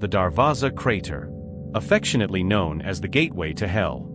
The Darvaza Crater, affectionately known as the Gateway to Hell.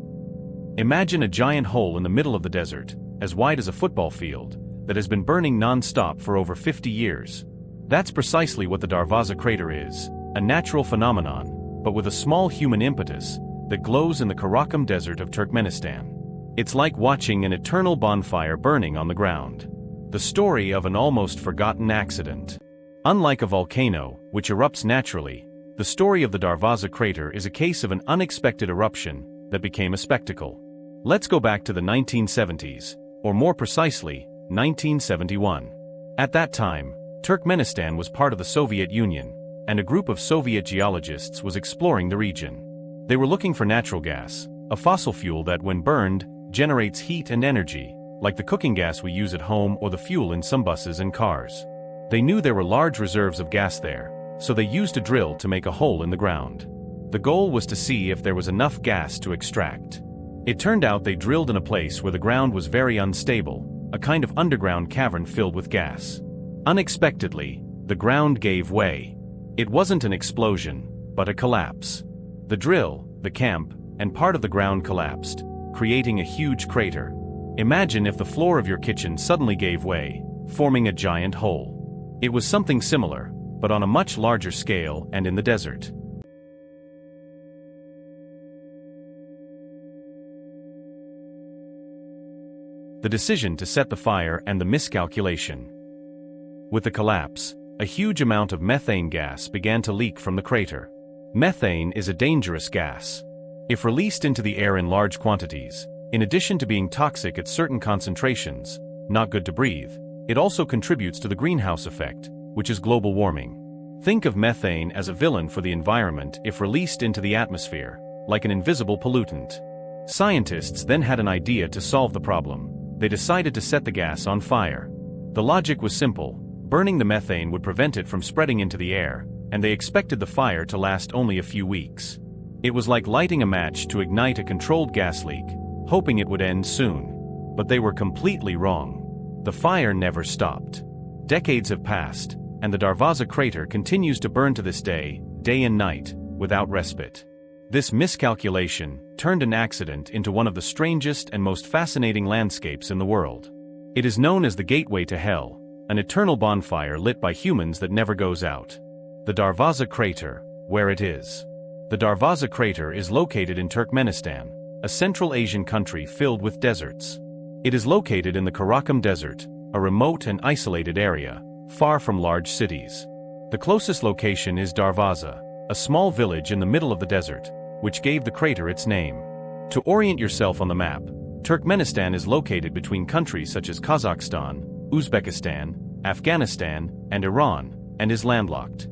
Imagine a giant hole in the middle of the desert, as wide as a football field, that has been burning non-stop for over 50 years. That's precisely what the Darvaza Crater is, a natural phenomenon, but with a small human impetus, that glows in the Karakum Desert of Turkmenistan. It's like watching an eternal bonfire burning on the ground. The story of an almost forgotten accident. Unlike a volcano, which erupts naturally, the story of the Darvaza Crater is a case of an unexpected eruption that became a spectacle. Let's go back to the 1970s, or more precisely, 1971. At that time, Turkmenistan was part of the Soviet Union, and a group of Soviet geologists was exploring the region. They were looking for natural gas, a fossil fuel that, when burned, generates heat and energy, like the cooking gas we use at home or the fuel in some buses and cars. They knew there were large reserves of gas there, so they used a drill to make a hole in the ground. The goal was to see if there was enough gas to extract. It turned out they drilled in a place where the ground was very unstable, a kind of underground cavern filled with gas. Unexpectedly, the ground gave way. It wasn't an explosion, but a collapse. The drill, the camp, and part of the ground collapsed, creating a huge crater. Imagine if the floor of your kitchen suddenly gave way, forming a giant hole. It was something similar, but on a much larger scale and in the desert. The decision to set the fire and the miscalculation. With the collapse, a huge amount of methane gas began to leak from the crater. Methane is a dangerous gas. If released into the air in large quantities, in addition to being toxic at certain concentrations, not good to breathe, it also contributes to the greenhouse effect, which is global warming. Think of methane as a villain for the environment if released into the atmosphere, like an invisible pollutant. Scientists then had an idea to solve the problem. They decided to set the gas on fire. The logic was simple: burning the methane would prevent it from spreading into the air, and they expected the fire to last only a few weeks. It was like lighting a match to ignite a controlled gas leak, hoping it would end soon. But they were completely wrong. The fire never stopped. Decades have passed, and the Darvaza Crater continues to burn to this day, day and night, without respite. This miscalculation turned an accident into one of the strangest and most fascinating landscapes in the world. It is known as the Gateway to Hell, an eternal bonfire lit by humans that never goes out. The Darvaza Crater, where it is. The Darvaza Crater is located in Turkmenistan, a Central Asian country filled with deserts. It is located in the Karakum Desert, a remote and isolated area, far from large cities. The closest location is Darvaza, a small village in the middle of the desert, which gave the crater its name. To orient yourself on the map, Turkmenistan is located between countries such as Kazakhstan, Uzbekistan, Afghanistan, and Iran, and is landlocked.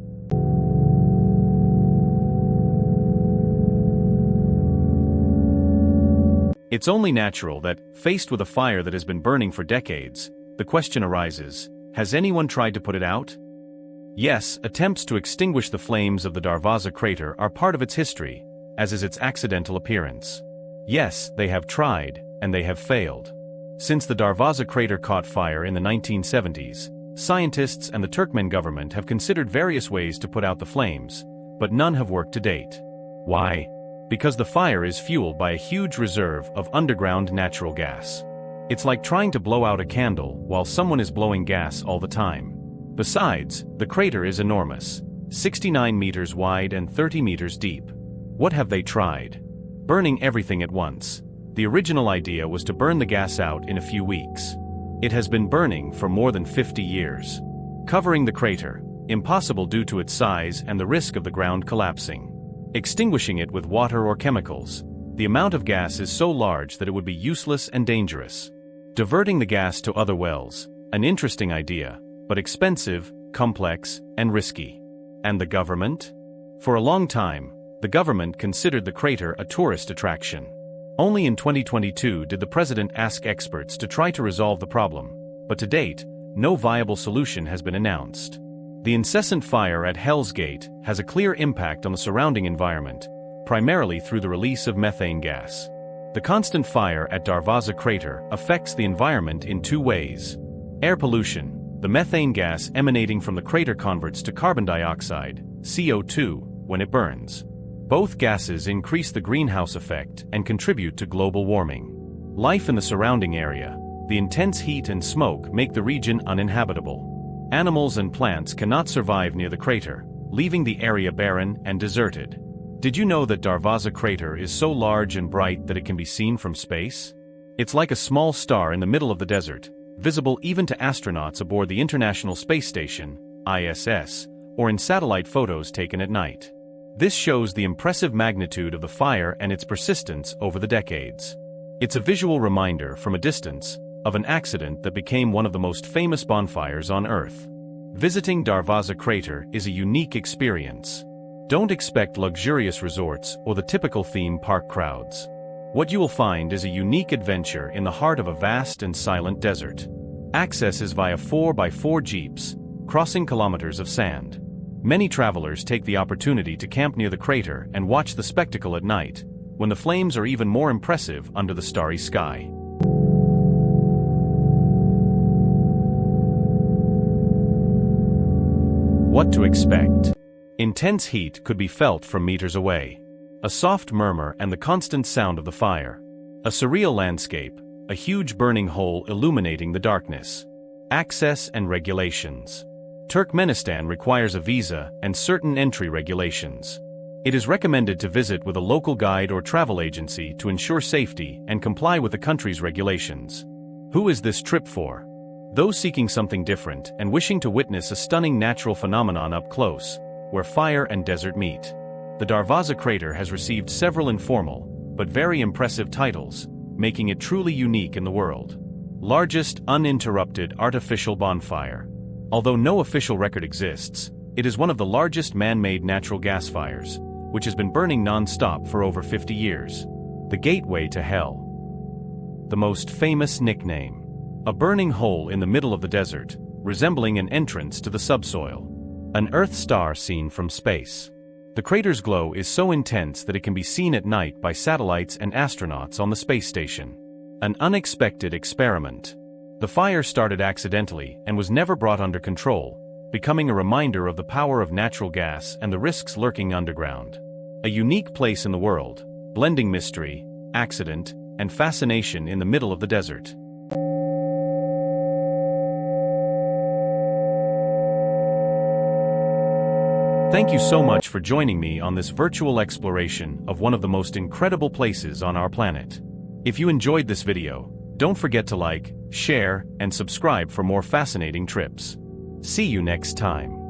It's only natural that, faced with a fire that has been burning for decades, the question arises: has anyone tried to put it out? Yes, attempts to extinguish the flames of the Darvaza Crater are part of its history, as is its accidental appearance. Yes, they have tried, and they have failed. Since the Darvaza Crater caught fire in the 1970s, scientists and the Turkmen government have considered various ways to put out the flames, but none have worked to date. Why? Because the fire is fueled by a huge reserve of underground natural gas. It's like trying to blow out a candle while someone is blowing gas all the time. Besides, the crater is enormous, 69 meters wide and 30 meters deep. What have they tried? Burning everything at once. The original idea was to burn the gas out in a few weeks. It has been burning for more than 50 years. Covering the crater, impossible due to its size and the risk of the ground collapsing. Extinguishing it with water or chemicals, the amount of gas is so large that it would be useless and dangerous. Diverting the gas to other wells, an interesting idea, but expensive, complex, and risky. And the government? For a long time, the government considered the crater a tourist attraction. Only in 2022 did the president ask experts to try to resolve the problem, but to date, no viable solution has been announced. The incessant fire at Hell's Gate has a clear impact on the surrounding environment, primarily through the release of methane gas. The constant fire at Darvaza Crater affects the environment in two ways. Air pollution: the methane gas emanating from the crater converts to carbon dioxide, CO2, when it burns. Both gases increase the greenhouse effect and contribute to global warming. Life in the surrounding area, the intense heat and smoke make the region uninhabitable. Animals and plants cannot survive near the crater, leaving the area barren and deserted. Did you know that Darvaza crater is so large and bright that it can be seen from space? It's like a small star in the middle of the desert, visible even to astronauts aboard the International Space Station, ISS, or in satellite photos taken at night. This shows the impressive magnitude of the fire and its persistence over the decades. It's a visual reminder from a distance of an accident that became one of the most famous bonfires on Earth. Visiting Darvaza crater is a unique experience. Don't expect luxurious resorts or the typical theme park crowds. What you will find is a unique adventure in the heart of a vast and silent desert. Access is via 4x4 jeeps, crossing kilometers of sand. Many travelers take the opportunity to camp near the crater and watch the spectacle at night, when the flames are even more impressive under the starry sky. What to expect? Intense heat could be felt from meters away. A soft murmur and the constant sound of the fire. A surreal landscape, a huge burning hole illuminating the darkness. Access and regulations. Turkmenistan requires a visa and certain entry regulations. It is recommended to visit with a local guide or travel agency to ensure safety and comply with the country's regulations. Who is this trip for? Those seeking something different and wishing to witness a stunning natural phenomenon up close, where fire and desert meet. The Darvaza crater has received several informal, but very impressive titles, making it truly unique in the world. Largest uninterrupted artificial bonfire. Although no official record exists, it is one of the largest man-made natural gas fires, which has been burning non-stop for over 50 years. The gateway to hell. The most famous nickname. A burning hole in the middle of the desert, resembling an entrance to the subsoil. An Earth star seen from space. The crater's glow is so intense that it can be seen at night by satellites and astronauts on the space station. An unexpected experiment. The fire started accidentally and was never brought under control, becoming a reminder of the power of natural gas and the risks lurking underground. A unique place in the world, blending mystery, accident, and fascination in the middle of the desert. Thank you so much for joining me on this virtual exploration of one of the most incredible places on our planet. If you enjoyed this video, don't forget to like, share, and subscribe for more fascinating trips. See you next time.